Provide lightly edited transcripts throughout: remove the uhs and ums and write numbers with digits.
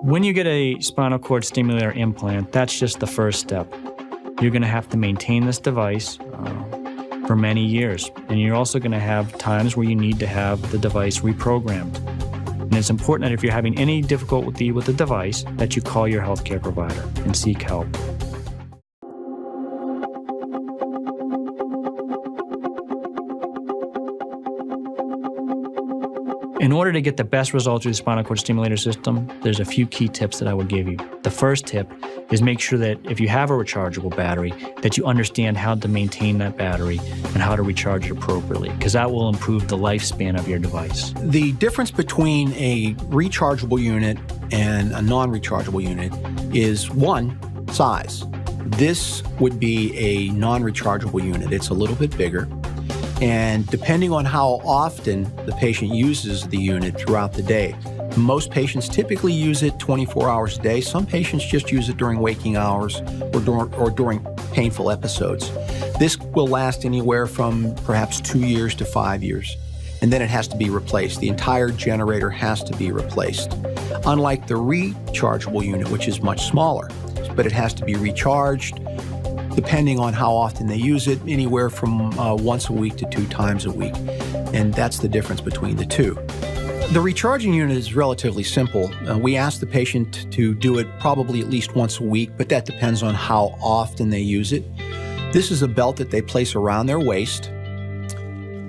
When you get a spinal cord stimulator implant, that's just the first step. You're going to have to maintain this device for many years. And you're also going to have times where you need to have the device reprogrammed. And it's important that if you're having any difficulty with the device, that you call your healthcare provider and seek help. In order to get the best results with the spinal cord stimulator system, there's a few key tips that I would give you. The first tip is make sure that if you have a rechargeable battery, that you understand how to maintain that battery and how to recharge it appropriately, because that will improve the lifespan of your device. The difference between a rechargeable unit and a non-rechargeable unit is, one, size. This would be a non-rechargeable unit. It's a little bit bigger. And depending on how often the patient uses the unit throughout the day, most patients typically use it 24 hours a day. Some patients just use it during waking hours or during painful episodes. This will last anywhere from perhaps 2 years to 5 years, and then it has to be replaced. The entire generator has to be replaced. Unlike the rechargeable unit, which is much smaller, but it has to be recharged depending on how often they use it, anywhere from once a week to 2 times a week. And that's the difference between the two. The recharging unit is relatively simple. We ask the patient to do it probably at least once a week, but that depends on how often they use it. This is a belt that they place around their waist.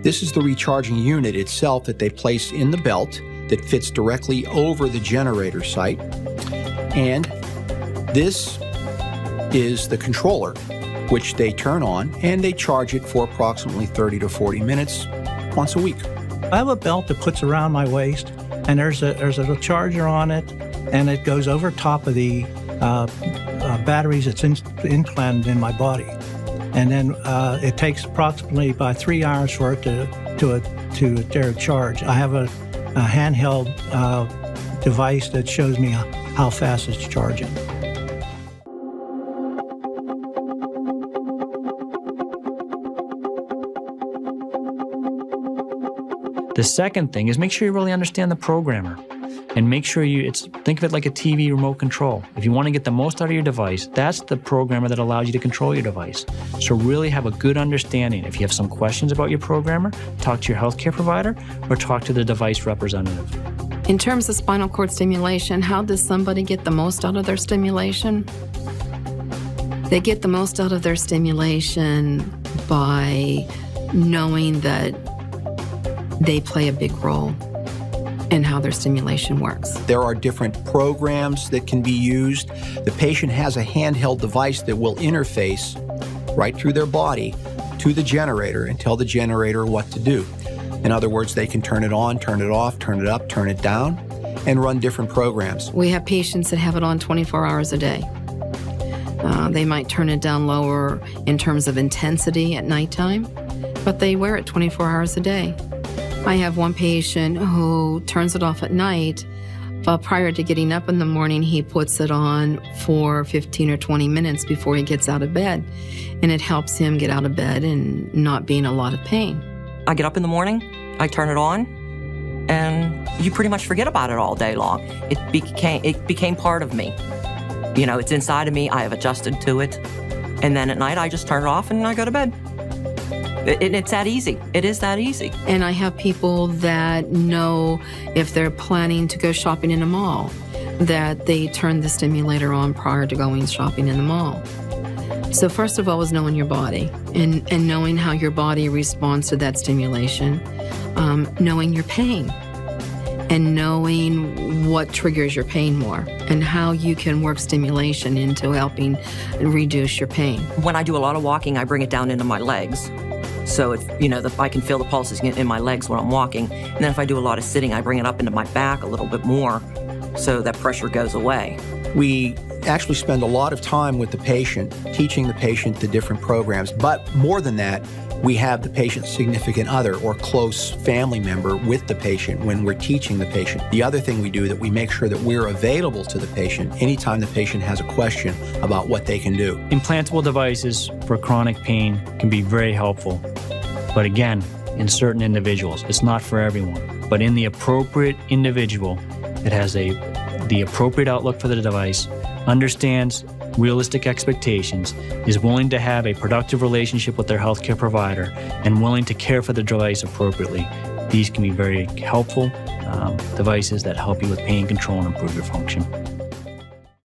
This is the recharging unit itself that they place in the belt that fits directly over the generator site. And this is the controller, which they turn on, and they charge it for approximately 30 to 40 minutes once a week. I have a belt that puts around my waist, and there's a charger on it, and it goes over top of the batteries that's implanted in my body. And then it takes approximately about 3 hours for it to charge. I have a handheld device that shows me how fast it's charging. The second thing is make sure you really understand the programmer, and make sure think of it like a TV remote control. If you want to get the most out of your device, that's the programmer that allows you to control your device. So really have a good understanding. If you have some questions about your programmer, talk to your healthcare provider or talk to the device representative. In terms of spinal cord stimulation, how does somebody get the most out of their stimulation? They get the most out of their stimulation by knowing that they play a big role in how their stimulation works. There are different programs that can be used. The patient has a handheld device that will interface right through their body to the generator and tell the generator what to do. In other words, they can turn it on, turn it off, turn it up, turn it down, and run different programs. We have patients that have it on 24 hours a day. They might turn it down lower in terms of intensity at nighttime, but they wear it 24 hours a day. I have one patient who turns it off at night, but prior to getting up in the morning, he puts it on for 15 or 20 minutes before he gets out of bed. And it helps him get out of bed and not be in a lot of pain. I get up in the morning, I turn it on, and you pretty much forget about it all day long. It became part of me. You know, it's inside of me, I have adjusted to it. And then at night, I just turn it off and I go to bed. It's that easy. It is that easy. And I have people that know if they're planning to go shopping in a mall, that they turn the stimulator on prior to going shopping in the mall. So first of all is knowing your body and knowing how your body responds to that stimulation, knowing your pain and knowing what triggers your pain more and how you can work stimulation into helping reduce your pain. When I do a lot of walking, I bring it down into my legs. So I can feel the pulses in my legs when I'm walking. And then if I do a lot of sitting, I bring it up into my back a little bit more so that pressure goes away. We actually spend a lot of time with the patient, teaching the patient the different programs. But more than that, we have the patient's significant other or close family member with the patient when we're teaching the patient. The other thing we do that we make sure that we're available to the patient anytime the patient has a question about what they can do. Implantable devices for chronic pain can be very helpful. But again, in certain individuals, it's not for everyone. But in the appropriate individual, that has the appropriate outlook for the device, understands realistic expectations, is willing to have a productive relationship with their healthcare provider, and willing to care for the device appropriately. These can be very helpful devices that help you with pain control and improve your function.